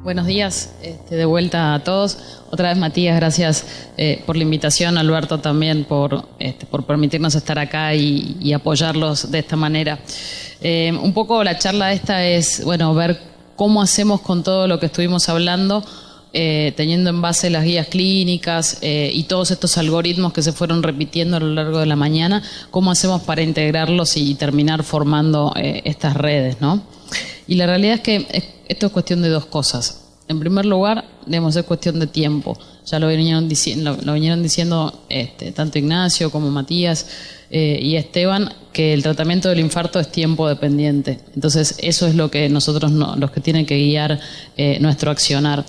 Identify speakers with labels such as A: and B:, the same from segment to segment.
A: Buenos días, de vuelta a todos. Otra vez, Matías, gracias por la invitación. Alberto también por permitirnos estar acá y apoyarlos de esta manera. Un poco la charla esta es, bueno, ver cómo hacemos con todo lo que estuvimos hablando, teniendo en base las guías clínicas y todos estos algoritmos que se fueron repitiendo a lo largo de la mañana, cómo hacemos para integrarlos y terminar formando estas redes, ¿no? Y la realidad es que esto es cuestión de dos cosas. En primer lugar, digamos, es cuestión de tiempo. Ya lo vinieron diciendo tanto Ignacio como Matías y Esteban, que el tratamiento del infarto es tiempo dependiente. Entonces, eso es lo que nosotros, los que tienen que guiar nuestro accionar.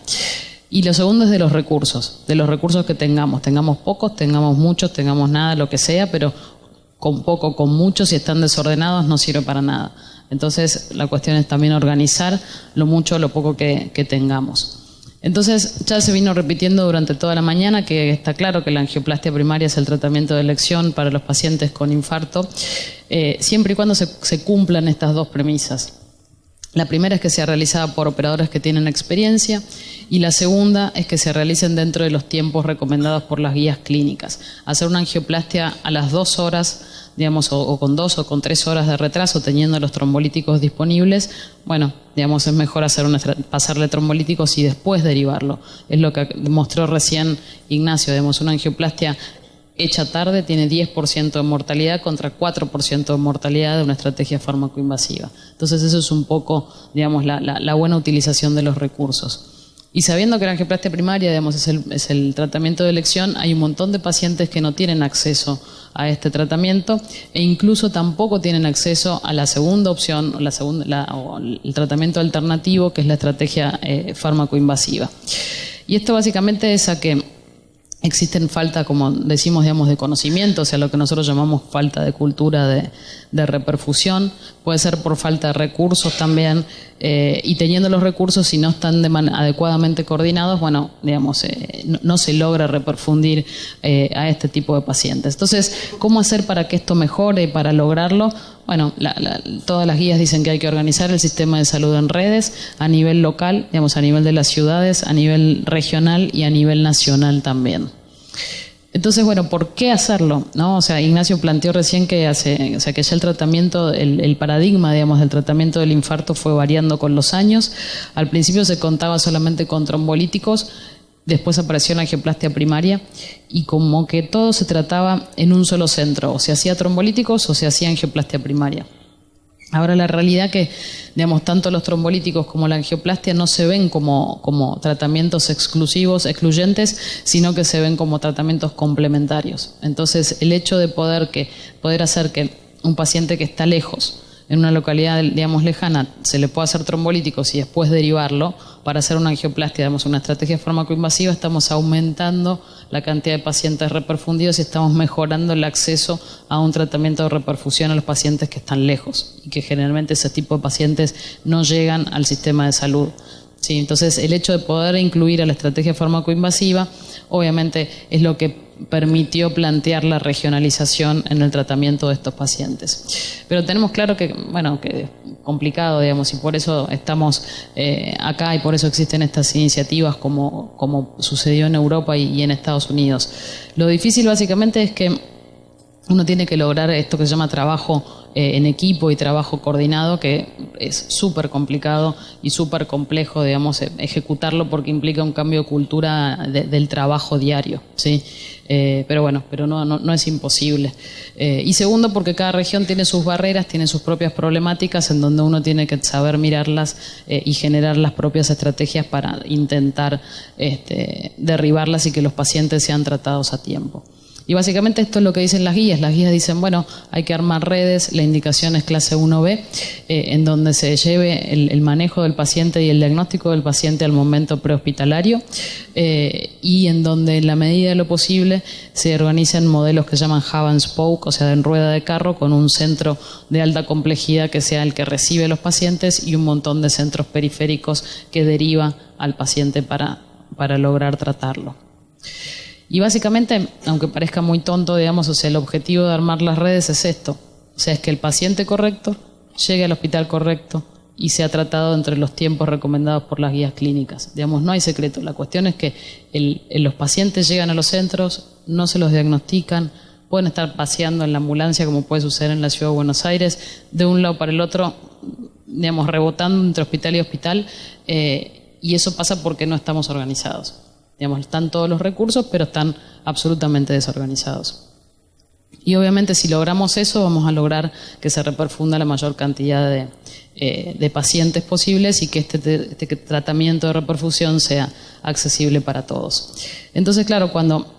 A: Y lo segundo es de los recursos que tengamos. Tengamos pocos, tengamos muchos, tengamos nada, lo que sea, pero con poco, con muchos, si están desordenados, no sirve para nada. Entonces, la cuestión es también organizar lo mucho o lo poco que tengamos. Entonces, ya se vino repitiendo durante toda la mañana que está claro que la angioplastia primaria es el tratamiento de elección para los pacientes con infarto, siempre y cuando se cumplan estas dos premisas. La primera es que sea realizada por operadores que tienen experiencia y la segunda es que se realicen dentro de los tiempos recomendados por las guías clínicas. Hacer una angioplastia a las 2 horas, digamos, o con 2 o con 3 horas de retraso, teniendo los trombolíticos disponibles, bueno, digamos, es mejor pasarle trombolíticos y después derivarlo. Es lo que demostró recién Ignacio, digamos, una angioplastia hecha tarde tiene 10% de mortalidad contra 4% de mortalidad de una estrategia farmacoinvasiva. Entonces eso es un poco, digamos, la buena utilización de los recursos. Y sabiendo que la angioplastia primaria, digamos, es el tratamiento de elección, hay un montón de pacientes que no tienen acceso a este tratamiento e incluso tampoco tienen acceso a la segunda opción, o el tratamiento alternativo, que es la estrategia farmacoinvasiva. Y esto básicamente es a que existen falta, como decimos, digamos, de conocimiento, o sea, lo que nosotros llamamos falta de cultura de reperfusión, puede ser por falta de recursos también, y teniendo los recursos, si no están adecuadamente coordinados, bueno, digamos, no se logra reperfundir a este tipo de pacientes. Entonces, ¿cómo hacer para que esto mejore, para lograrlo? Bueno, todas las guías dicen que hay que organizar el sistema de salud en redes a nivel local, digamos, a nivel de las ciudades, a nivel regional y a nivel nacional también. Entonces, bueno, ¿por qué hacerlo? ¿No? O sea, Ignacio planteó recién que ya el tratamiento, el paradigma, digamos, del tratamiento del infarto fue variando con los años. Al principio se contaba solamente con trombolíticos. Después apareció la angioplastia primaria y como que todo se trataba en un solo centro, o se hacía trombolíticos o se hacía angioplastia primaria. Ahora la realidad que, digamos, tanto los trombolíticos como la angioplastia no se ven como tratamientos excluyentes, sino que se ven como tratamientos complementarios. Entonces, el hecho de poder hacer que un paciente que está lejos, en una localidad, digamos, lejana, se le puede hacer trombolíticos y después derivarlo para hacer una angioplastia, digamos, una estrategia farmacoinvasiva, estamos aumentando la cantidad de pacientes reperfundidos y estamos mejorando el acceso a un tratamiento de reperfusión a los pacientes que están lejos y que generalmente ese tipo de pacientes no llegan al sistema de salud. Sí, entonces, el hecho de poder incluir a la estrategia farmacoinvasiva, obviamente, es lo que permitió plantear la regionalización en el tratamiento de estos pacientes. Pero tenemos claro que, bueno, que es complicado, digamos, y por eso estamos acá y por eso existen estas iniciativas como sucedió en Europa y en Estados Unidos. Lo difícil básicamente es que uno tiene que lograr esto que se llama trabajo en equipo y trabajo coordinado, que es súper complicado y súper complejo, digamos, ejecutarlo porque implica un cambio de cultura del trabajo diario, ¿sí? Pero bueno, no es imposible. Y segundo, porque cada región tiene sus barreras, tiene sus propias problemáticas en donde uno tiene que saber mirarlas y generar las propias estrategias para intentar derribarlas y que los pacientes sean tratados a tiempo. Y básicamente esto es lo que dicen las guías. Las guías dicen, bueno, hay que armar redes, la indicación es clase 1B, en donde se lleve el manejo del paciente y el diagnóstico del paciente al momento prehospitalario, y en donde en la medida de lo posible se organizan modelos que se llaman hub and spoke, o sea, en rueda de carro, con un centro de alta complejidad que sea el que recibe los pacientes y un montón de centros periféricos que deriva al paciente para lograr tratarlo. Y básicamente, aunque parezca muy tonto, digamos, o sea, el objetivo de armar las redes es esto. O sea, es que el paciente correcto llegue al hospital correcto y se ha tratado entre los tiempos recomendados por las guías clínicas. Digamos, no hay secreto. La cuestión es que los pacientes llegan a los centros, no se los diagnostican, pueden estar paseando en la ambulancia, como puede suceder en la Ciudad de Buenos Aires, de un lado para el otro, digamos, rebotando entre hospital y hospital, y eso pasa porque no estamos organizados. Digamos, están todos los recursos, pero están absolutamente desorganizados. Y obviamente si logramos eso, vamos a lograr que se reperfunda la mayor cantidad de pacientes posibles y que este tratamiento de reperfusión sea accesible para todos. Entonces, claro, cuando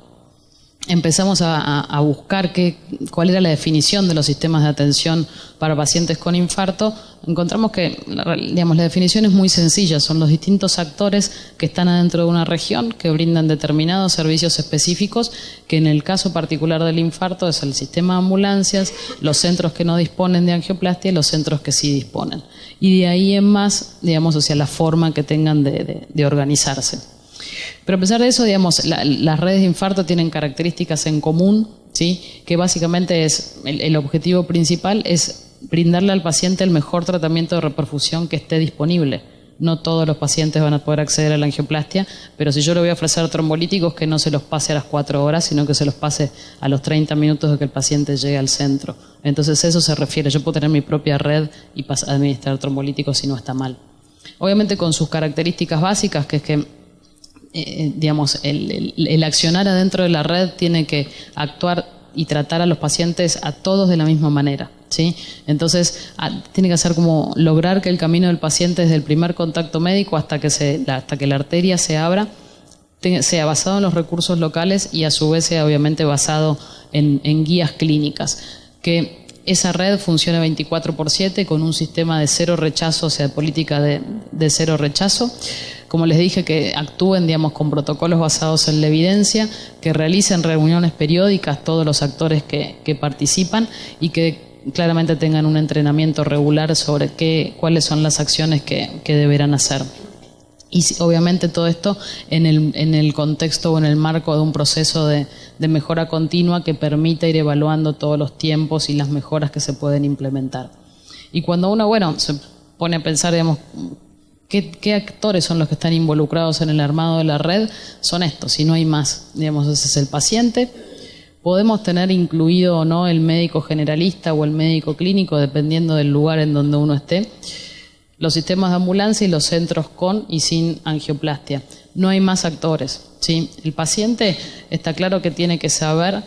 A: empezamos a buscar cuál era la definición de los sistemas de atención para pacientes con infarto, encontramos que, digamos, la definición es muy sencilla. Son los distintos actores que están adentro de una región que brindan determinados servicios específicos, que en el caso particular del infarto es el sistema de ambulancias, los centros que no disponen de angioplastia y los centros que sí disponen. Y de ahí en más, digamos, o sea, la forma que tengan de organizarse. Pero a pesar de eso, digamos, las redes de infarto tienen características en común, ¿sí? Que básicamente es el objetivo principal es brindarle al paciente el mejor tratamiento de reperfusión que esté disponible. No todos los pacientes van a poder acceder a la angioplastia, pero si yo le voy a ofrecer trombolíticos, que no se los pase a las 4 horas, sino que se los pase a los 30 minutos de que el paciente llegue al centro. Entonces eso se refiere, yo puedo tener mi propia red y administrar trombolíticos si no está mal. Obviamente con sus características básicas, que es que digamos, el accionar adentro de la red tiene que actuar y tratar a los pacientes a todos de la misma manera, ¿sí? Entonces, tiene que hacer como lograr que el camino del paciente desde el primer contacto médico hasta que la arteria se abra sea basado en los recursos locales y a su vez sea obviamente basado en guías clínicas. Que esa red funcione 24/7 con un sistema de cero rechazo, o sea, política de cero rechazo. Como les dije, que actúen, digamos, con protocolos basados en la evidencia, que realicen reuniones periódicas todos los actores que participan y que claramente tengan un entrenamiento regular sobre cuáles son las acciones que deberán hacer. Y obviamente todo esto en el contexto o en el marco de un proceso de mejora continua que permita ir evaluando todos los tiempos y las mejoras que se pueden implementar. Y cuando uno, se pone a pensar, digamos, ¿qué actores son los que están involucrados en el armado de la red? Son estos, y no hay más. Digamos, ese es el paciente. Podemos tener incluido o no el médico generalista o el médico clínico, dependiendo del lugar en donde uno esté. Los sistemas de ambulancia y los centros con y sin angioplastia. No hay más actores, ¿sí? El paciente está claro que tiene que saber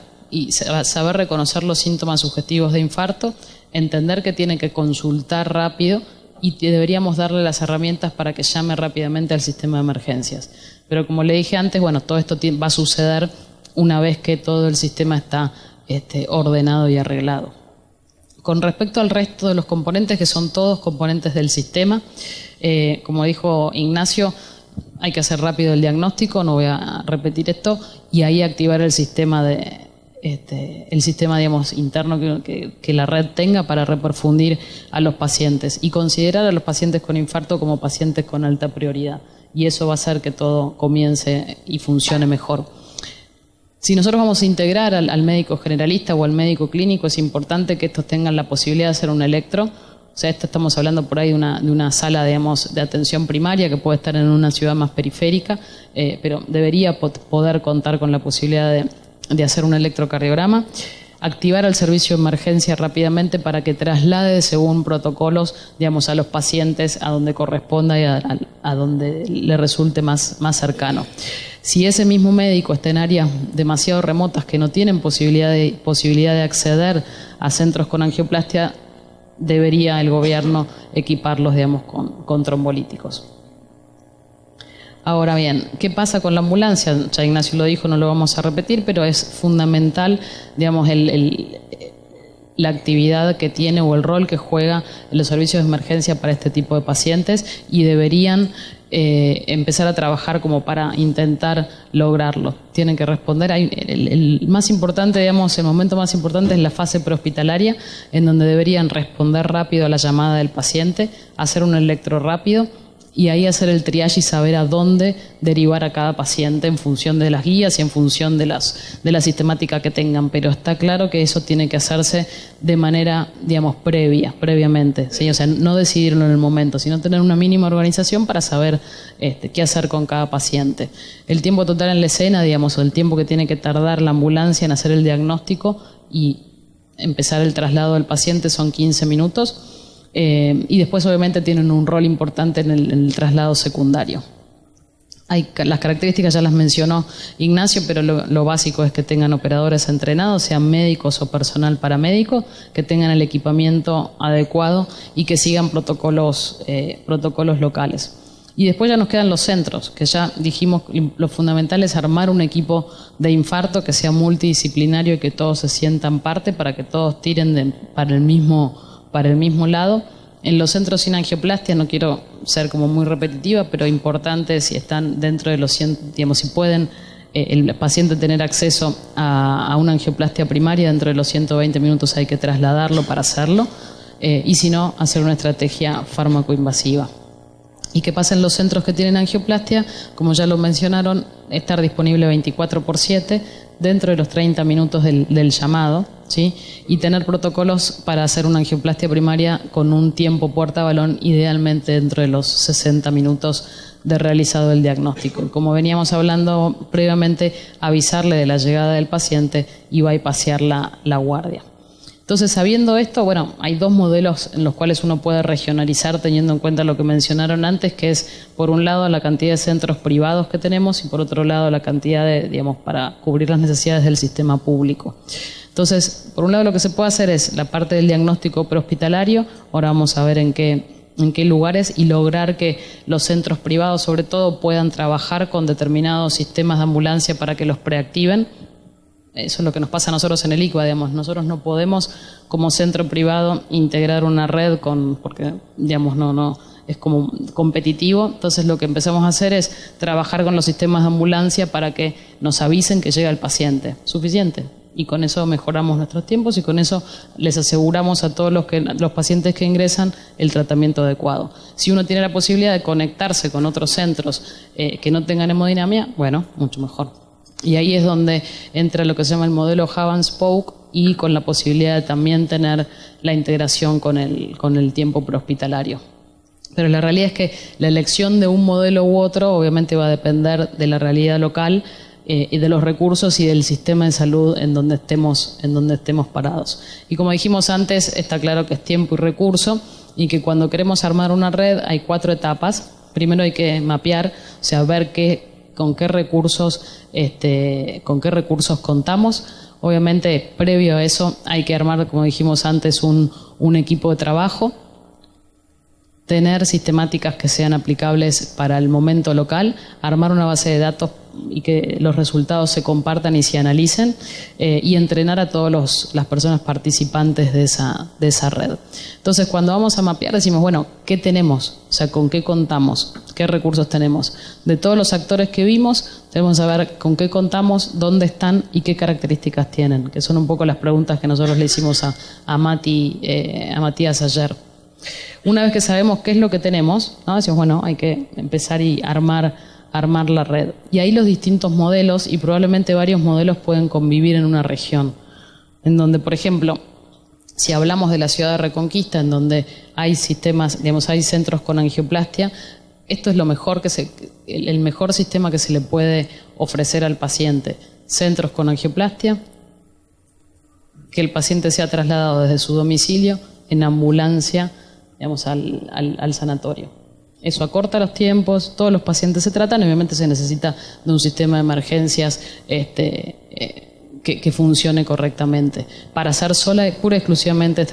A: reconocer los síntomas sugestivos de infarto, entender que tiene que consultar rápido y deberíamos darle las herramientas para que llame rápidamente al sistema de emergencias. Pero como le dije antes, todo esto va a suceder una vez que todo el sistema está ordenado y arreglado. Con respecto al resto de los componentes, que son todos componentes del sistema, como dijo Ignacio, hay que hacer rápido el diagnóstico, no voy a repetir esto, y ahí activar el sistema digamos, interno que la red tenga para reperfundir a los pacientes y considerar a los pacientes con infarto como pacientes con alta prioridad. Y eso va a hacer que todo comience y funcione mejor. Si nosotros vamos a integrar al médico generalista o al médico clínico, es importante que estos tengan la posibilidad de hacer un electro. O sea, estamos hablando por ahí de una sala, digamos, de atención primaria que puede estar en una ciudad más periférica, pero debería poder contar con la posibilidad de hacer un electrocardiograma, activar el servicio de emergencia rápidamente para que traslade según protocolos, digamos, a los pacientes a donde corresponda y a donde le resulte más cercano. Si ese mismo médico está en áreas demasiado remotas que no tienen posibilidad de acceder a centros con angioplastia, debería el gobierno equiparlos, digamos, con trombolíticos. Ahora bien, ¿qué pasa con la ambulancia? Ya Ignacio lo dijo, no lo vamos a repetir, pero es fundamental, digamos, la actividad que tiene o el rol que juega en los servicios de emergencia para este tipo de pacientes y deberían empezar a trabajar como para intentar lograrlo. Tienen que responder. El más importante, digamos, el momento más importante es la fase prehospitalaria, en donde deberían responder rápido a la llamada del paciente, hacer un electro rápido y ahí hacer el triage y saber a dónde derivar a cada paciente en función de las guías y en función de la sistemática que tengan. Pero está claro que eso tiene que hacerse de manera, digamos, previamente, ¿sí? O sea, no decidirlo en el momento, sino tener una mínima organización para saber qué hacer con cada paciente. El tiempo total en la escena, digamos, o el tiempo que tiene que tardar la ambulancia en hacer el diagnóstico y empezar el traslado del paciente son 15 minutos. Y después obviamente tienen un rol importante en el traslado secundario. Las características ya las mencionó Ignacio, pero lo básico es que tengan operadores entrenados, sean médicos o personal paramédico, que tengan el equipamiento adecuado y que sigan protocolos locales. Y después ya nos quedan los centros, que ya dijimos lo fundamental es armar un equipo de infarto que sea multidisciplinario y que todos se sientan parte para que todos tiren para el mismo lado. En los centros sin angioplastia, no quiero ser como muy repetitiva, pero importante si están dentro de los 100, digamos, si pueden el paciente tener acceso a una angioplastia primaria, dentro de los 120 minutos hay que trasladarlo para hacerlo, y si no, hacer una estrategia fármaco-invasiva. ¿Y qué pasa en los centros que tienen angioplastia? Como ya lo mencionaron, estar disponible 24/7 dentro de los 30 minutos del llamado, ¿sí? Y tener protocolos para hacer una angioplastia primaria con un tiempo puerta-balón, idealmente dentro de los 60 minutos de realizado el diagnóstico. Como veníamos hablando previamente, avisarle de la llegada del paciente y bypassear la guardia. Entonces, sabiendo esto, bueno, hay dos modelos en los cuales uno puede regionalizar teniendo en cuenta lo que mencionaron antes, que es, por un lado, la cantidad de centros privados que tenemos y, por otro lado, la cantidad para cubrir las necesidades del sistema público. Entonces, por un lado, lo que se puede hacer es la parte del diagnóstico prehospitalario. Ahora vamos a ver en qué lugares, y lograr que los centros privados, sobre todo, puedan trabajar con determinados sistemas de ambulancia para que los preactiven. Eso es lo que nos pasa a nosotros en el ICBA, digamos. Nosotros no podemos, como centro privado, integrar una red porque, digamos, no es como competitivo. Entonces, lo que empezamos a hacer es trabajar con los sistemas de ambulancia para que nos avisen que llega el paciente. Suficiente. Y con eso mejoramos nuestros tiempos y con eso les aseguramos a todos los pacientes que ingresan el tratamiento adecuado. Si uno tiene la posibilidad de conectarse con otros centros que no tengan hemodinamia, bueno, mucho mejor. Y ahí es donde entra lo que se llama el modelo Hub and Spoke, y con la posibilidad de también tener la integración con el tiempo prehospitalario. Pero la realidad es que la elección de un modelo u otro obviamente va a depender de la realidad local y de los recursos y del sistema de salud en donde estemos parados. Y como dijimos antes, está claro que es tiempo y recurso, y que cuando queremos armar una red hay 4 etapas. Primero hay que mapear, o sea, ver con qué recursos contamos. Obviamente, previo a eso hay que armar, como dijimos antes, un equipo de trabajo, tener sistemáticas que sean aplicables para el momento local, armar una base de datos y que los resultados se compartan y se analicen, y entrenar a todas las personas participantes de esa red. Entonces, cuando vamos a mapear, decimos, bueno, ¿qué tenemos? O sea, ¿con qué contamos? ¿Qué recursos tenemos? De todos los actores que vimos, tenemos que saber con qué contamos, dónde están y qué características tienen, que son un poco las preguntas que nosotros le hicimos a Matías ayer. Una vez que sabemos qué es lo que tenemos, ¿no? Decimos, bueno, hay que empezar y armar la red. Y ahí los distintos modelos, y probablemente varios modelos, pueden convivir en una región. En donde, por ejemplo, si hablamos de la ciudad de Reconquista, en donde hay sistemas, digamos, hay centros con angioplastia, esto es lo mejor el mejor sistema que se le puede ofrecer al paciente. Centros con angioplastia, que el paciente sea trasladado desde su domicilio en ambulancia, digamos, al sanatorio. Eso acorta los tiempos, todos los pacientes se tratan, y obviamente se necesita de un sistema de emergencias que funcione correctamente. Para hacer pura y exclusivamente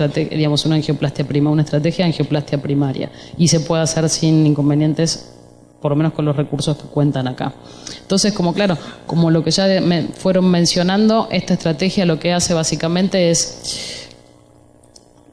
A: una angioplastia una estrategia de angioplastia primaria, y se puede hacer sin inconvenientes, por lo menos con los recursos que cuentan acá. Entonces, como lo que ya fueron mencionando, esta estrategia lo que hace básicamente es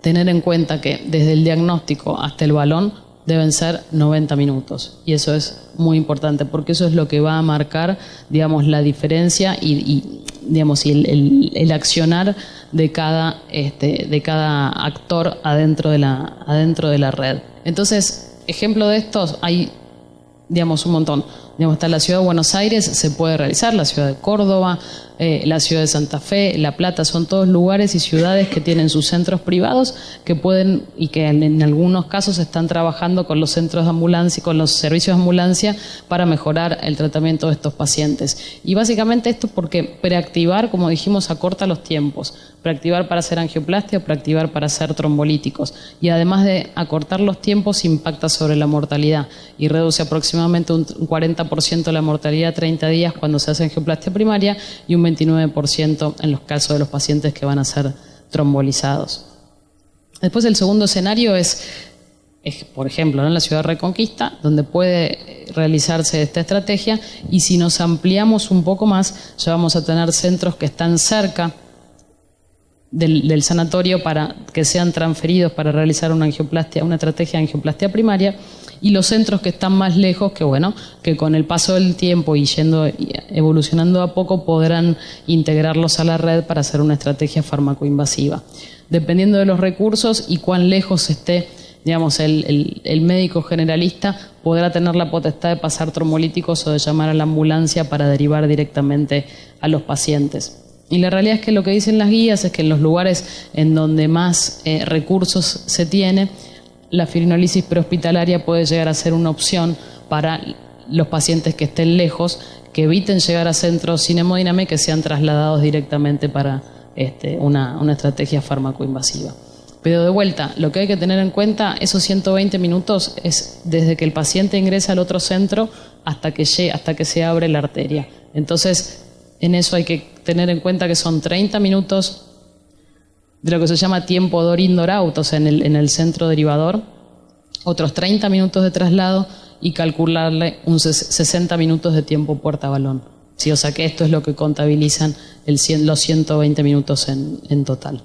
A: tener en cuenta que desde el diagnóstico hasta el balón deben ser 90 minutos. Y eso es muy importante, porque eso es lo que va a marcar, digamos, la diferencia y el accionar de cada actor adentro de la red. Entonces, ejemplo de estos hay, digamos, un montón. Digamos, está la ciudad de Buenos Aires, se puede realizar, la ciudad de Córdoba, la ciudad de Santa Fe, La Plata, son todos lugares y ciudades que tienen sus centros privados que pueden, y que en algunos casos están trabajando con los centros de ambulancia y con los servicios de ambulancia para mejorar el tratamiento de estos pacientes. Y básicamente esto es porque preactivar, como dijimos, acorta los tiempos. Preactivar para hacer angioplastia, preactivar para hacer trombolíticos. Y además de acortar los tiempos, impacta sobre la mortalidad y reduce aproximadamente un 40% la mortalidad a 30 días cuando se hace angioplastia primaria y un 29% en los casos de los pacientes que van a ser trombolizados. Después el segundo escenario es por ejemplo, en la ciudad de Reconquista, donde puede realizarse esta estrategia, y si nos ampliamos un poco más, ya vamos a tener centros que están cerca del sanatorio para que sean transferidos para realizar una angioplastia, una estrategia de angioplastia primaria, y los centros que están más lejos, que bueno, que con el paso del tiempo y evolucionando a poco podrán integrarlos a la red para hacer una estrategia farmacoinvasiva. Dependiendo de los recursos y cuán lejos esté, digamos, el médico generalista, podrá tener la potestad de pasar trombolíticos o de llamar a la ambulancia para derivar directamente a los pacientes. Y la realidad es que lo que dicen las guías es que en los lugares en donde más recursos se tiene, la fibrinolisis prehospitalaria puede llegar a ser una opción para los pacientes que estén lejos, que eviten llegar a centros sin hemodinamia y que sean trasladados directamente para una estrategia farmacoinvasiva. Pero de vuelta, lo que hay que tener en cuenta, esos 120 minutos es desde que el paciente ingresa al otro centro hasta que se abre la arteria. Entonces, en eso hay que tener en cuenta que son 30 minutos de lo que se llama tiempo door-in-door-out, o sea, en el centro derivador, otros 30 minutos de traslado y calcularle 60 minutos de tiempo puerta-balón. Sí, o sea que esto es lo que contabilizan los 120 minutos en total.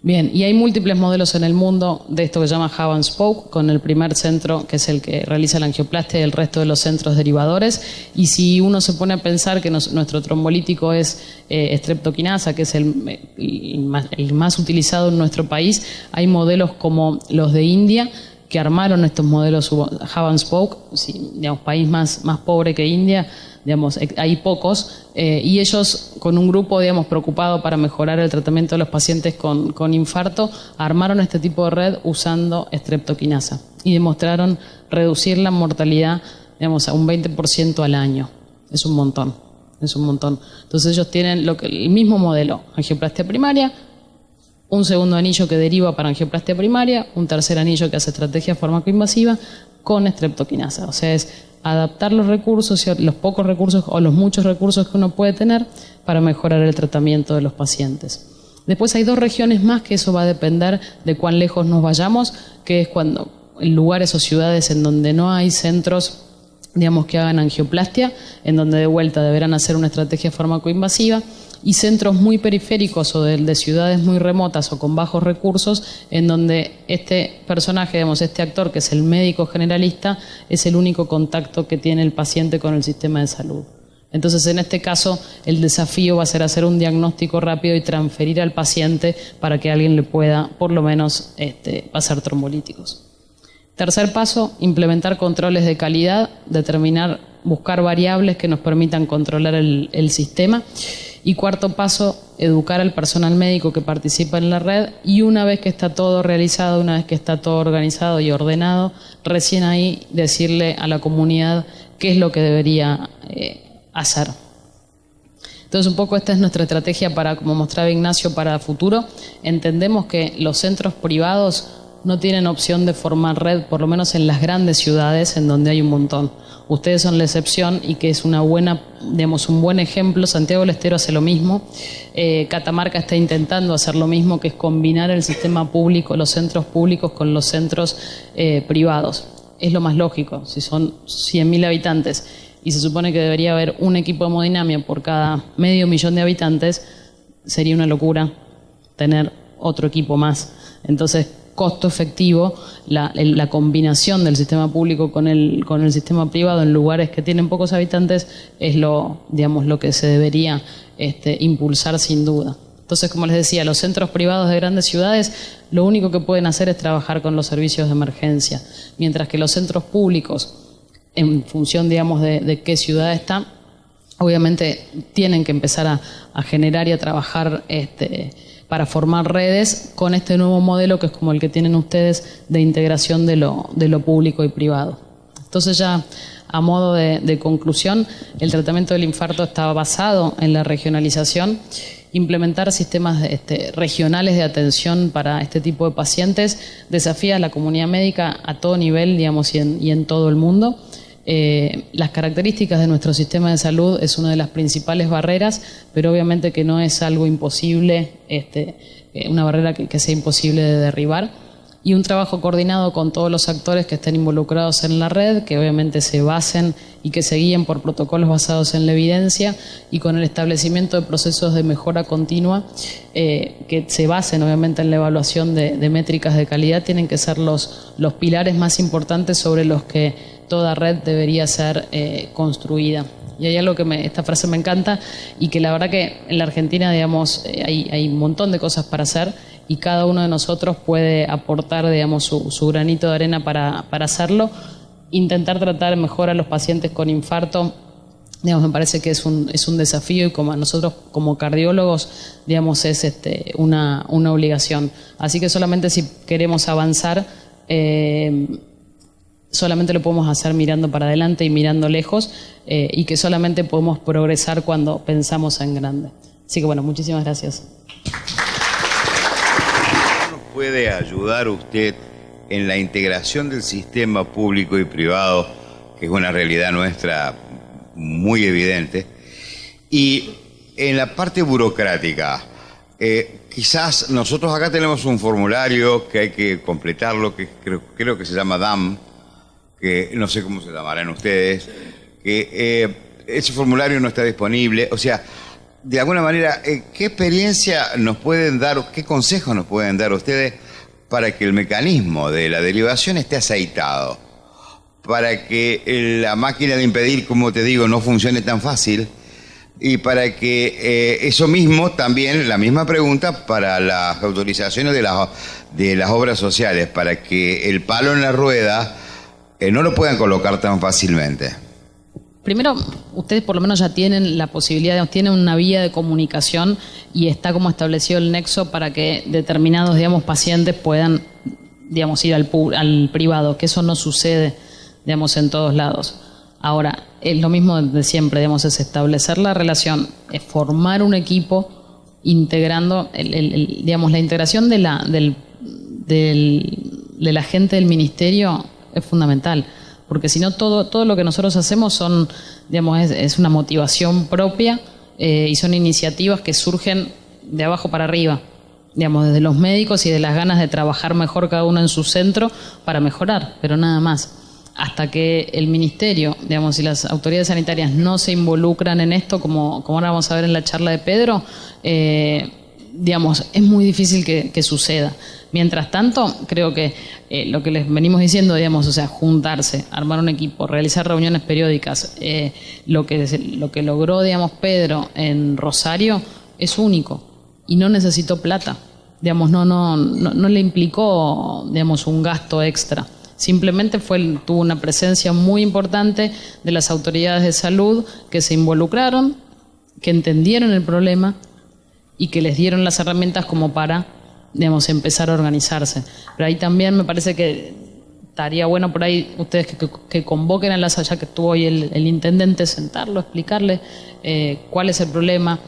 A: Bien, y hay múltiples modelos en el mundo de esto que se llama Hub and Spoke, con el primer centro, que es el que realiza la angioplastia, y el resto de los centros derivadores. Y si uno se pone a pensar que nuestro trombolítico es streptokinasa, que es el más utilizado en nuestro país, hay modelos como los de India, que armaron estos modelos Hub and Spoke, digamos, país más pobre que India, digamos, hay pocos, y ellos, con un grupo, digamos, preocupado para mejorar el tratamiento de los pacientes con infarto, armaron este tipo de red usando streptokinasa y demostraron reducir la mortalidad, digamos, a un 20% al año. Es un montón, es un montón. Entonces ellos tienen el mismo modelo, angioplastia primaria, un segundo anillo que deriva para angioplastia primaria, un tercer anillo que hace estrategia farmacoinvasiva con streptokinasa. O sea, es adaptar los recursos, los pocos recursos o los muchos recursos que uno puede tener para mejorar el tratamiento de los pacientes. Después hay dos regiones más que eso va a depender de cuán lejos nos vayamos, que es cuando en lugares o ciudades en donde no hay centros, digamos, que hagan angioplastia, en donde de vuelta deberán hacer una estrategia farmacoinvasiva, y centros muy periféricos o de ciudades muy remotas o con bajos recursos, en donde este personaje, digamos, este actor, que es el médico generalista, es el único contacto que tiene el paciente con el sistema de salud. Entonces, en este caso, el desafío va a ser hacer un diagnóstico rápido y transferir al paciente para que alguien le pueda, por lo menos, pasar trombolíticos. Tercer paso, implementar controles de calidad, buscar variables que nos permitan controlar el sistema. Y cuarto paso, educar al personal médico que participa en la red, y una vez que está todo realizado, una vez que está todo organizado y ordenado, recién ahí decirle a la comunidad qué es lo que debería hacer. Entonces, un poco esta es nuestra estrategia para, como mostraba Ignacio, para futuro. Entendemos que los centros privados no tienen opción de formar red, por lo menos en las grandes ciudades en donde hay un montón. Ustedes son la excepción, y que es un buen ejemplo. Santiago del Estero hace lo mismo. Catamarca está intentando hacer lo mismo, que es combinar el sistema público, los centros públicos con los centros privados. Es lo más lógico. Si son 100.000 habitantes y se supone que debería haber un equipo de hemodinamia por cada 500.000 de habitantes, sería una locura tener otro equipo más. Entonces, costo efectivo, la combinación del sistema público con el sistema privado en lugares que tienen pocos habitantes es lo que se debería impulsar sin duda. Entonces, como les decía, los centros privados de grandes ciudades lo único que pueden hacer es trabajar con los servicios de emergencia, mientras que los centros públicos, en función, digamos, de qué ciudad está, obviamente tienen que empezar a generar y a trabajar para formar redes con este nuevo modelo que es como el que tienen ustedes de integración de lo público y privado. Entonces, ya a modo de conclusión, el tratamiento del infarto está basado en la regionalización. Implementar sistemas regionales de atención para este tipo de pacientes desafía a la comunidad médica a todo nivel, digamos, y en todo el mundo. Las características de nuestro sistema de salud es una de las principales barreras, pero obviamente que no es algo imposible, una barrera que sea imposible de derribar. Y un trabajo coordinado con todos los actores que estén involucrados en la red, que obviamente se basen y que se guíen por protocolos basados en la evidencia y con el establecimiento de procesos de mejora continua que se basen obviamente en la evaluación de métricas de calidad, tienen que ser los pilares más importantes sobre los que toda red debería ser construida. Y hay algo que esta frase me encanta y que la verdad que en la Argentina, digamos, hay un montón de cosas para hacer y cada uno de nosotros puede aportar, digamos, su granito de arena para hacerlo. Intentar tratar mejor a los pacientes con infarto, digamos, me parece que es un desafío y como a nosotros como cardiólogos, digamos, es una obligación. Así que solamente si queremos avanzar, solamente lo podemos hacer mirando para adelante y mirando lejos y que solamente podemos progresar cuando pensamos en grande. Así que bueno, muchísimas gracias.
B: ¿Cómo nos puede ayudar usted en la integración del sistema público y privado, que es una realidad nuestra muy evidente, y en la parte burocrática? Quizás nosotros acá tenemos un formulario que hay que completarlo, que creo que se llama DAM, que no sé cómo se llamarán ustedes, que ese formulario no está disponible. O sea, de alguna manera, ¿qué experiencia nos pueden dar, qué consejos nos pueden dar ustedes para que el mecanismo de la derivación esté aceitado? Para que la máquina de impedir, como te digo, no funcione tan fácil, y para que eso mismo, también la misma pregunta para las autorizaciones de las obras sociales, para que el palo en la rueda no lo puedan colocar tan fácilmente.
A: Primero, ustedes por lo menos ya tienen la posibilidad, tienen una vía de comunicación y está como establecido el nexo para que determinados, digamos, pacientes puedan, digamos, ir al privado, que eso no sucede, digamos, en todos lados. Ahora, es lo mismo de siempre, digamos, es establecer la relación, es formar un equipo integrando, digamos, la integración de la gente del ministerio es fundamental, porque si no todo lo que nosotros hacemos son, digamos, es una motivación propia y son iniciativas que surgen de abajo para arriba, digamos, desde los médicos y de las ganas de trabajar mejor cada uno en su centro para mejorar, pero nada más. Hasta que el ministerio, digamos, y las autoridades sanitarias no se involucran en esto, como ahora vamos a ver en la charla de Pedro, digamos, es muy difícil que suceda. Mientras tanto, creo que lo que les venimos diciendo, digamos, o sea, juntarse, armar un equipo, realizar reuniones periódicas, lo que logró, digamos, Pedro en Rosario es único y no necesitó plata, digamos, no le implicó, digamos, un gasto extra. Simplemente tuvo una presencia muy importante de las autoridades de salud que se involucraron, que entendieron el problema y que les dieron las herramientas como para, digamos, empezar a organizarse. Pero ahí también me parece que estaría bueno por ahí ustedes que convoquen a ya que estuvo hoy el intendente, sentarlo, explicarle cuál es el problema,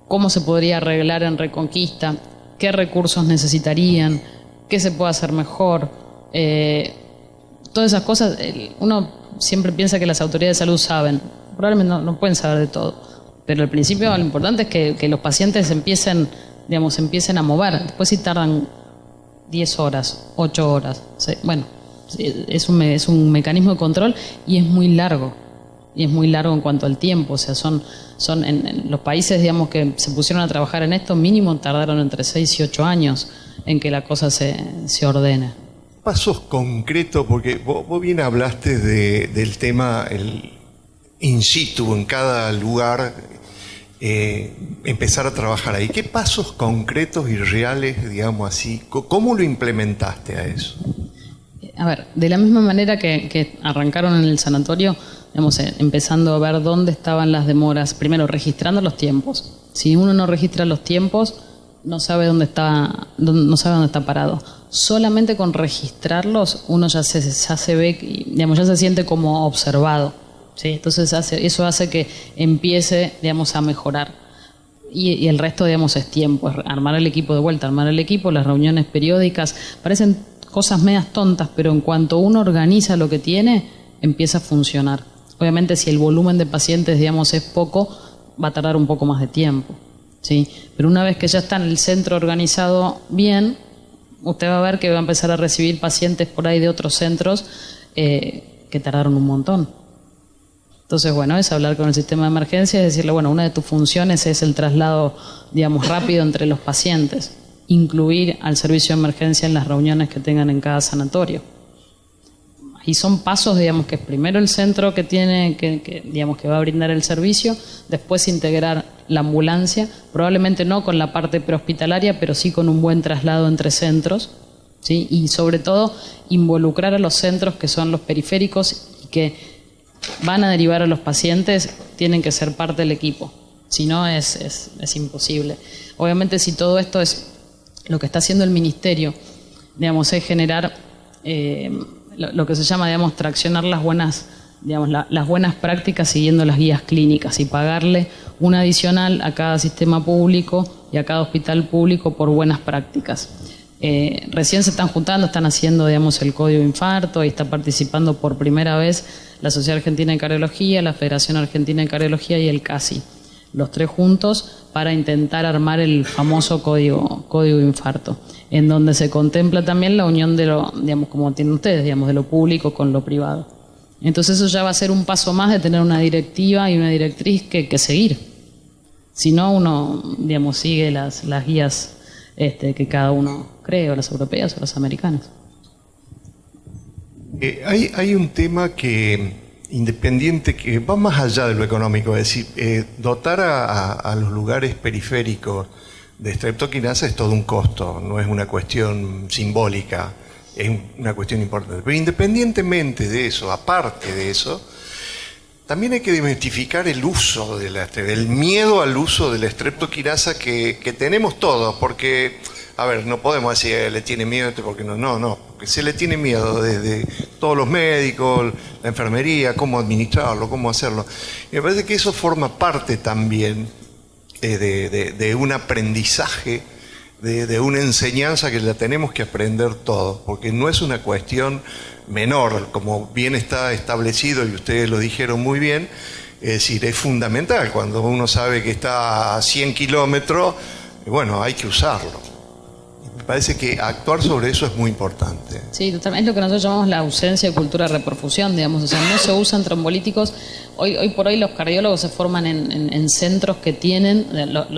A: cómo se podría arreglar en Reconquista, qué recursos necesitarían, qué se puede hacer mejor. Todas esas cosas, uno siempre piensa que las autoridades de salud saben, probablemente no pueden saber de todo, pero al principio lo importante es que los pacientes empiecen a mover. Después si tardan 10 horas, 8 horas, bueno, es un mecanismo de control y es muy largo en cuanto al tiempo. O sea, son en los países, digamos, que se pusieron a trabajar en esto, mínimo tardaron entre 6 y 8 años en que la cosa se ordene.
C: Pasos concretos, porque vos bien hablaste del tema in situ, en cada lugar, empezar a trabajar ahí. ¿Qué pasos concretos y reales, digamos así, cómo lo implementaste a eso?
A: A ver, de la misma manera que arrancaron en el sanatorio, digamos, empezando a ver dónde estaban las demoras, primero registrando los tiempos. Si uno no registra los tiempos, no sabe dónde está parado. Solamente con registrarlos uno ya se ve, digamos, ya se siente como observado, ¿sí? Entonces eso hace que empiece, digamos, a mejorar. Y el resto, digamos, es tiempo, es armar el equipo de vuelta, armar el equipo, las reuniones periódicas. Parecen cosas medias tontas, pero en cuanto uno organiza lo que tiene, empieza a funcionar. Obviamente, si el volumen de pacientes, digamos, es poco, va a tardar un poco más de tiempo, ¿sí? Pero una vez que ya está en el centro organizado bien, usted va a ver que va a empezar a recibir pacientes por ahí de otros centros que tardaron un montón. Entonces, bueno, es hablar con el sistema de emergencia y decirle, bueno, una de tus funciones es el traslado, digamos, rápido entre los pacientes. Incluir al servicio de emergencia en las reuniones que tengan en cada sanatorio. Y son pasos, digamos, que es primero el centro que tiene, digamos, que va a brindar el servicio, después integrar la ambulancia, probablemente no con la parte prehospitalaria, pero sí con un buen traslado entre centros, ¿sí? Y sobre todo involucrar a los centros que son los periféricos y que van a derivar a los pacientes, tienen que ser parte del equipo, si no es imposible. Obviamente, si todo esto es lo que está haciendo el ministerio, digamos, es generar lo que se llama, digamos, traccionar las buenas, digamos, las buenas prácticas siguiendo las guías clínicas y pagarle un adicional a cada sistema público y a cada hospital público por buenas prácticas. Recién se están juntando, están haciendo, digamos, el código infarto y está participando por primera vez la Sociedad Argentina de Cardiología, la Federación Argentina de Cardiología y el CASI, los tres juntos para intentar armar el famoso código infarto, en donde se contempla también la unión de lo, digamos, como tienen ustedes, digamos, de lo público con lo privado. Entonces eso ya va a ser un paso más de tener una directiva y una directriz que seguir. Si no, uno, digamos, sigue las guías que cada uno cree, o las europeas o las americanas.
C: Hay un tema que independiente, que va más allá de lo económico, es decir, dotar a los lugares periféricos de streptokinasa es todo un costo, no es una cuestión simbólica, es una cuestión importante. Pero independientemente de eso, aparte de eso, también hay que desmitificar el uso el miedo al uso de la streptokinasa que tenemos todos, porque, a ver, no podemos decir le tiene miedo porque no, porque se le tiene miedo desde todos los médicos, la enfermería, cómo administrarlo, cómo hacerlo. Y me parece que eso forma parte también de un aprendizaje, de una enseñanza que la tenemos que aprender todos, porque no es una cuestión menor, como bien está establecido y ustedes lo dijeron muy bien, es decir, es fundamental. Cuando uno sabe que está a 100 kilómetros, bueno, hay que usarlo. Me parece que actuar sobre eso es muy importante.
A: Sí, totalmente. Es lo que nosotros llamamos la ausencia de cultura de reperfusión, digamos. O sea, no se usan trombolíticos. Hoy por hoy los cardiólogos se forman en centros que tienen,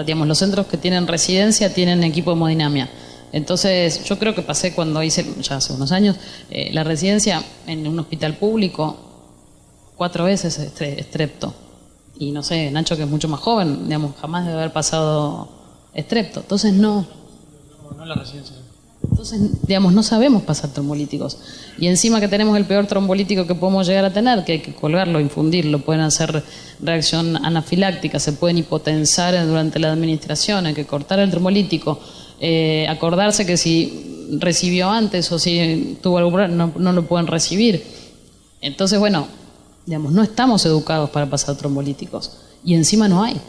A: digamos, los centros que tienen residencia tienen equipo de hemodinamia. Entonces, yo creo que pasé cuando hice, ya hace unos años, la residencia en un hospital público, 4 veces estrepto. Y no sé, Nacho, que es mucho más joven, digamos, jamás debe haber pasado estrepto. Entonces, no la residencia. Entonces, digamos, no sabemos pasar trombolíticos. Y encima que tenemos el peor trombolítico que podemos llegar a tener, que hay que colgarlo, infundirlo, pueden hacer reacción anafiláctica, se pueden hipotensar durante la administración, hay que cortar el trombolítico. Acordarse que si recibió antes o si tuvo algún problema, no lo pueden recibir. Entonces, bueno, digamos, no estamos educados para pasar trombolíticos y encima no hay.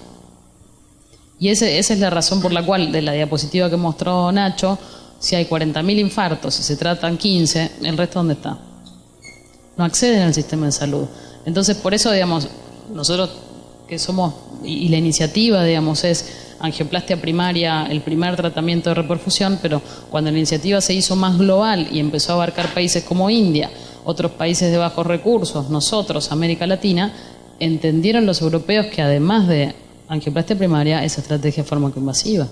A: Y esa es la razón por la cual, de la diapositiva que mostró Nacho, si hay 40.000 infartos y se tratan 15, ¿el resto dónde está? No acceden al sistema de salud. Entonces, por eso, digamos, nosotros que somos, y la iniciativa, digamos, es angioplastia primaria, el primer tratamiento de reperfusión, pero cuando la iniciativa se hizo más global y empezó a abarcar países como India, otros países de bajos recursos, nosotros, América Latina, entendieron los europeos que además de angioplastia primaria es estrategia farmacoinvasiva.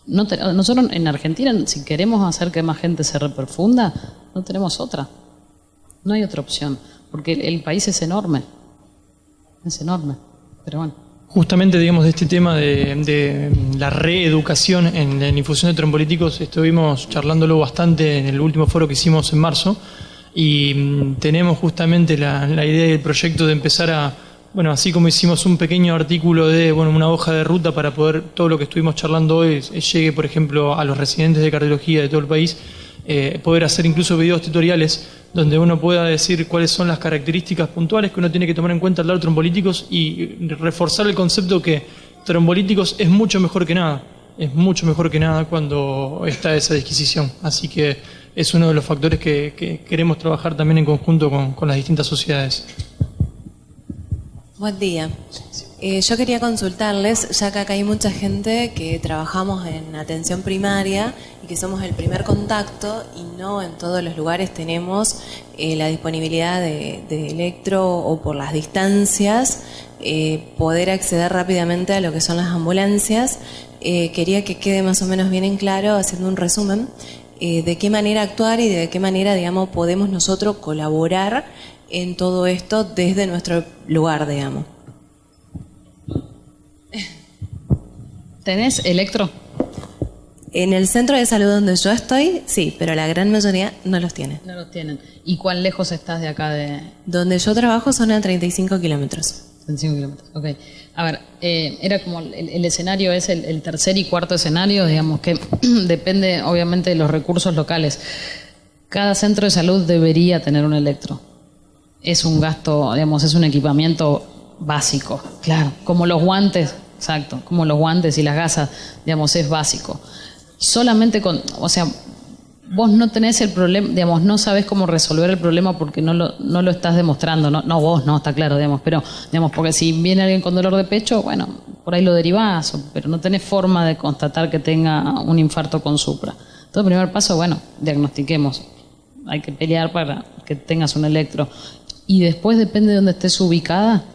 A: Nosotros en Argentina, si queremos hacer que más gente se reperfunda, no tenemos otra. No hay otra opción, porque el país es enorme. Es enorme, pero bueno.
D: Justamente, digamos, de este tema de la reeducación en la infusión de trombolíticos, estuvimos charlándolo bastante en el último foro que hicimos en marzo, y tenemos justamente la idea y el proyecto de empezar a, bueno, así como hicimos un pequeño artículo de, bueno, una hoja de ruta para poder, todo lo que estuvimos charlando hoy, llegue, por ejemplo, a los residentes de cardiología de todo el país, poder hacer incluso videos tutoriales donde uno pueda decir cuáles son las características puntuales que uno tiene que tomar en cuenta al dar trombolíticos, y reforzar el concepto que trombolíticos es mucho mejor que nada. Es mucho mejor que nada cuando está esa disquisición. Así que es uno de los factores que queremos trabajar también en conjunto con las distintas sociedades.
E: Buen día. Yo quería consultarles, ya que acá hay mucha gente que trabajamos en atención primaria y que somos el primer contacto, y no en todos los lugares tenemos la disponibilidad de electro, o por las distancias poder acceder rápidamente a lo que son las ambulancias. Quería que quede más o menos bien en claro, haciendo un resumen, de qué manera actuar y de qué manera, digamos, podemos nosotros colaborar en todo esto desde nuestro lugar, digamos.
A: ¿Tenés electro?
E: En el centro de salud donde yo estoy, sí, pero la gran mayoría no los tiene.
A: No los tienen. ¿Y cuán lejos estás de acá de...?
E: Donde yo trabajo son a 35 kilómetros.
A: 35 kilómetros, ok. A ver, era como el escenario es el tercer y cuarto escenario, digamos, que depende obviamente de los recursos locales. Cada centro de salud debería tener un electro. Es un gasto, digamos, es un equipamiento básico, claro, como los guantes, exacto, como los guantes y las gasas, digamos, es básico. Solamente o sea, vos no tenés el problema, digamos, no sabés cómo resolver el problema porque no lo estás demostrando, no vos, no, está claro, digamos, pero, digamos, porque si viene alguien con dolor de pecho, bueno, por ahí lo derivás, pero no tenés forma de constatar que tenga un infarto con supra. Entonces, el primer paso, bueno, diagnostiquemos. Hay que pelear para que tengas un electro. Y después depende de dónde estés ubicada,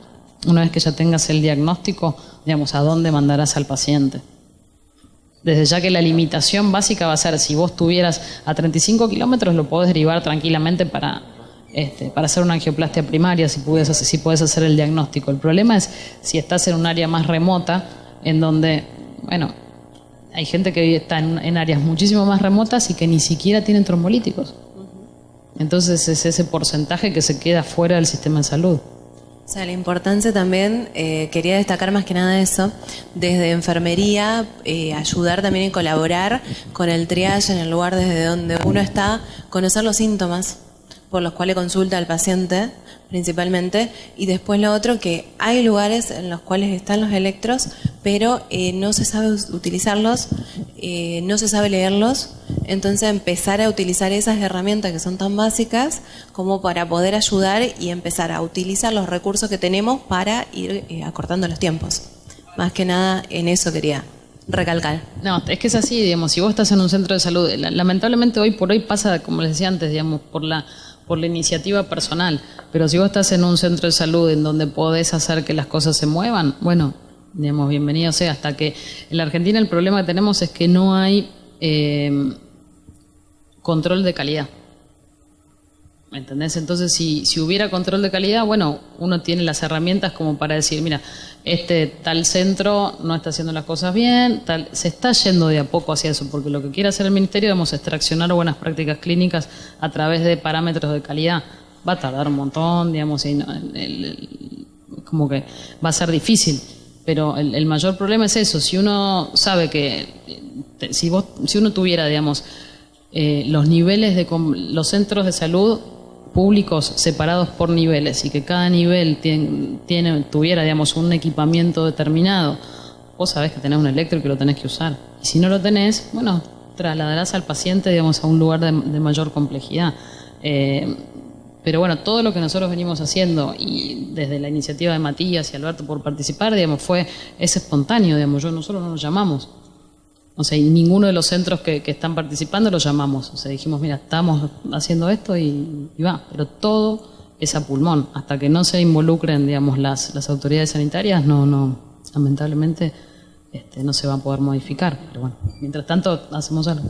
A: una vez que ya tengas el diagnóstico, digamos, a dónde mandarás al paciente. Desde ya que la limitación básica va a ser, si vos estuvieras a 35 kilómetros, lo podés derivar tranquilamente para hacer una angioplastia primaria, si podés hacer el diagnóstico. El problema es si estás en un área más remota, en donde, bueno, hay gente que está en áreas muchísimo más remotas y que ni siquiera tienen trombolíticos. Entonces es ese porcentaje que se queda fuera del sistema de salud.
E: O sea, la importancia también, quería destacar más que nada eso, desde enfermería, ayudar también y colaborar con el triage en el lugar desde donde uno está, conocer los síntomas por los cuales consulta al paciente principalmente, y después lo otro, que hay lugares en los cuales están los electros, pero no se sabe utilizarlos, no se sabe leerlos. Entonces empezar a utilizar esas herramientas que son tan básicas como para poder ayudar y empezar a utilizar los recursos que tenemos para ir acortando los tiempos. Más que nada en eso quería recalcar.
A: No, es que es así, digamos, si vos estás en un centro de salud, lamentablemente hoy por hoy pasa, como les decía antes, digamos, por la iniciativa personal, pero si vos estás en un centro de salud en donde podés hacer que las cosas se muevan, bueno, digamos, bienvenido sea. Hasta que en la Argentina el problema que tenemos es que no hay control de calidad. ¿Me entendés? Entonces, si hubiera control de calidad, bueno, uno tiene las herramientas como para decir, mira, tal centro no está haciendo las cosas bien, se está yendo de a poco hacia eso, porque lo que quiere hacer el Ministerio, digamos, es traccionar buenas prácticas clínicas a través de parámetros de calidad. Va a tardar un montón, digamos, y como que va a ser difícil. Pero el mayor problema es eso. Si uno sabe que, si uno tuviera, digamos, los niveles de los centros de salud públicos separados por niveles y que cada nivel tuviera, digamos, un equipamiento determinado, vos sabés que tenés un electro y que lo tenés que usar. Y si no lo tenés, bueno, trasladarás al paciente, digamos, a un lugar de mayor complejidad. Pero bueno, todo lo que nosotros venimos haciendo, y desde la iniciativa de Matías y Alberto por participar, digamos, es espontáneo, digamos, nosotros no nos llamamos. O sea, y ninguno de los centros que están participando los llamamos. O sea, dijimos, mira, estamos haciendo esto y va. Pero todo es a pulmón. Hasta que no se involucren, digamos, las autoridades sanitarias, lamentablemente no se va a poder modificar. Pero bueno, mientras tanto, hacemos algo.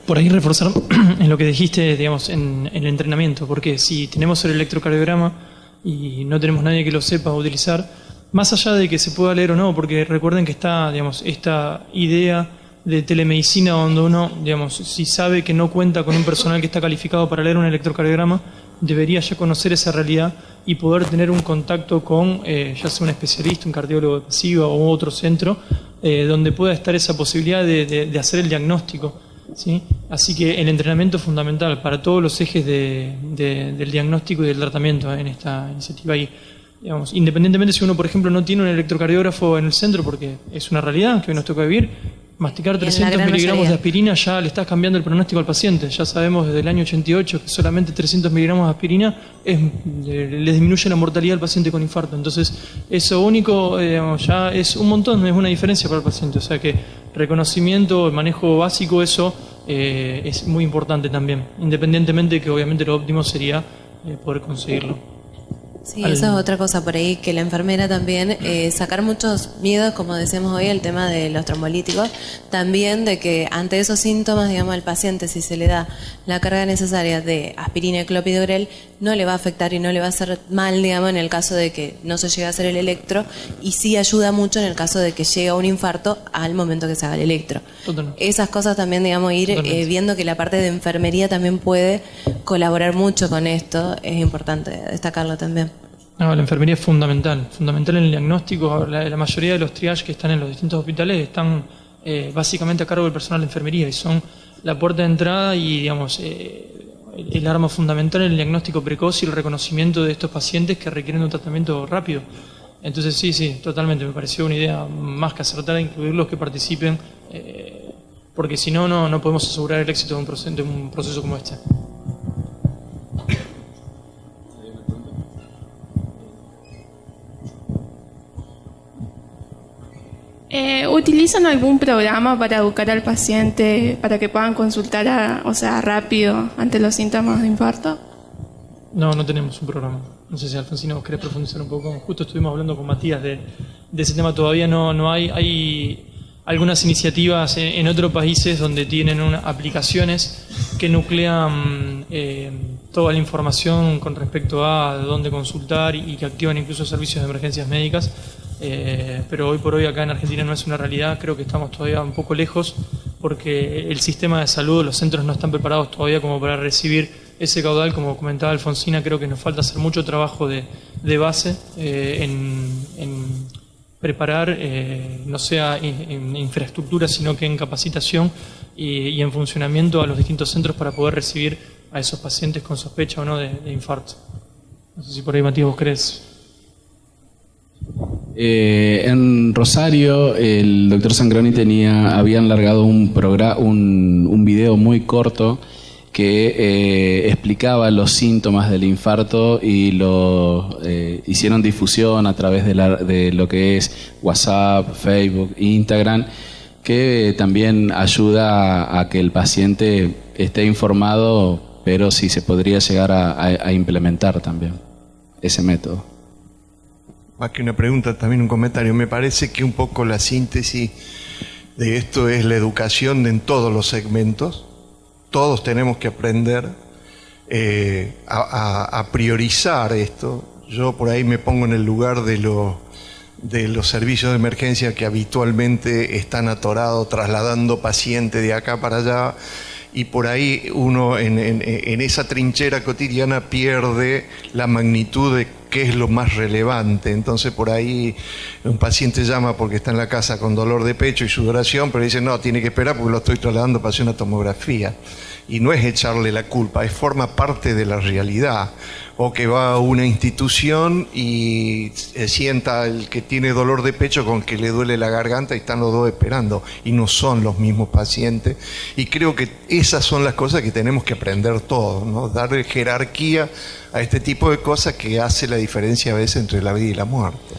D: Por ahí reforzar en lo que dijiste, digamos, en el entrenamiento. Porque si tenemos el electrocardiograma, y no tenemos nadie que lo sepa utilizar, más allá de que se pueda leer o no, porque recuerden que está, digamos, esta idea de telemedicina donde uno, digamos, si sabe que no cuenta con un personal que está calificado para leer un electrocardiograma, debería ya conocer esa realidad y poder tener un contacto con ya sea un especialista, un cardiólogo de pasiva o otro centro, donde pueda estar esa posibilidad de hacer el diagnóstico, ¿sí? Así que el entrenamiento es fundamental para todos los ejes del diagnóstico y del tratamiento en esta iniciativa. Y, digamos, independientemente si uno, por ejemplo, no tiene un electrocardiógrafo en el centro, porque es una realidad que hoy nos toca vivir, masticar 300 miligramos de aspirina ya le estás cambiando el pronóstico al paciente. Ya sabemos desde el año 88 que solamente 300 miligramos de aspirina le disminuye la mortalidad al paciente con infarto. Entonces, eso único, digamos, ya es un montón, es una diferencia para el paciente. O sea que reconocimiento, el manejo básico, eso es muy importante también. Independientemente de que obviamente lo óptimo sería poder conseguirlo.
E: Sí, eso es otra cosa por ahí, que la enfermera también, sacar muchos miedos, como decíamos hoy, el tema de los trombolíticos, también de que ante esos síntomas, digamos, al paciente, si se le da la carga necesaria de aspirina y clopidogrel, no le va a afectar y no le va a hacer mal, digamos, en el caso de que no se llegue a hacer el electro, y sí ayuda mucho en el caso de que llegue a un infarto al momento que se haga el electro.
D: Totalmente.
E: Esas cosas también, digamos, ir viendo que la parte de enfermería también puede colaborar mucho con esto, es importante destacarlo también.
D: No, la enfermería es fundamental en el diagnóstico. La mayoría de los triage que están en los distintos hospitales están básicamente a cargo del personal de enfermería y son la puerta de entrada y, digamos, el arma fundamental en el diagnóstico precoz y el reconocimiento de estos pacientes que requieren un tratamiento rápido. Entonces sí, totalmente, me pareció una idea más que acertada incluirlos que participen, porque si no, no podemos asegurar el éxito de un proceso como este.
F: ¿Utilizan algún programa para educar al paciente para que puedan consultar rápido ante los síntomas de infarto?
D: No tenemos un programa. No sé si Alfonsino querés profundizar un poco. Justo estuvimos hablando con Matías de ese tema. Todavía no hay algunas iniciativas en otros países donde tienen aplicaciones que nuclean toda la información con respecto a dónde consultar y que activan incluso servicios de emergencias médicas. Pero hoy por hoy acá en Argentina no es una realidad. Creo que estamos todavía un poco lejos porque el sistema de salud, los centros no están preparados todavía como para recibir ese caudal. Como comentaba Alfonsina, creo que nos falta hacer mucho trabajo de base en preparar, no sea en infraestructura, sino que en capacitación y en funcionamiento a los distintos centros para poder recibir a esos pacientes con sospecha o no de infarto. No sé si por ahí, Matías, vos querés.
G: En Rosario el doctor Sangroni habían largado un video muy corto que explicaba los síntomas del infarto y lo hicieron difusión a través de lo que es WhatsApp, Facebook, Instagram, que también ayuda a que el paciente esté informado, pero sí se podría llegar a implementar también ese método.
C: Más que una pregunta, también un comentario. Me parece que un poco la síntesis de esto es la educación en todos los segmentos. Todos tenemos que aprender a priorizar esto. Yo por ahí me pongo en el lugar de los servicios de emergencia que habitualmente están atorados trasladando pacientes de acá para allá, y por ahí uno en esa trinchera cotidiana pierde la magnitud de qué es lo más relevante. Entonces por ahí un paciente llama porque está en la casa con dolor de pecho y sudoración, pero dice no, tiene que esperar porque lo estoy trasladando para hacer una tomografía. Y no es echarle la culpa, forma parte de la realidad. O que va a una institución y sienta el que tiene dolor de pecho con que le duele la garganta y están los dos esperando y no son los mismos pacientes. Y creo que esas son las cosas que tenemos que aprender todos, ¿no? Darle jerarquía a este tipo de cosas que hace la diferencia a veces entre la vida y la muerte.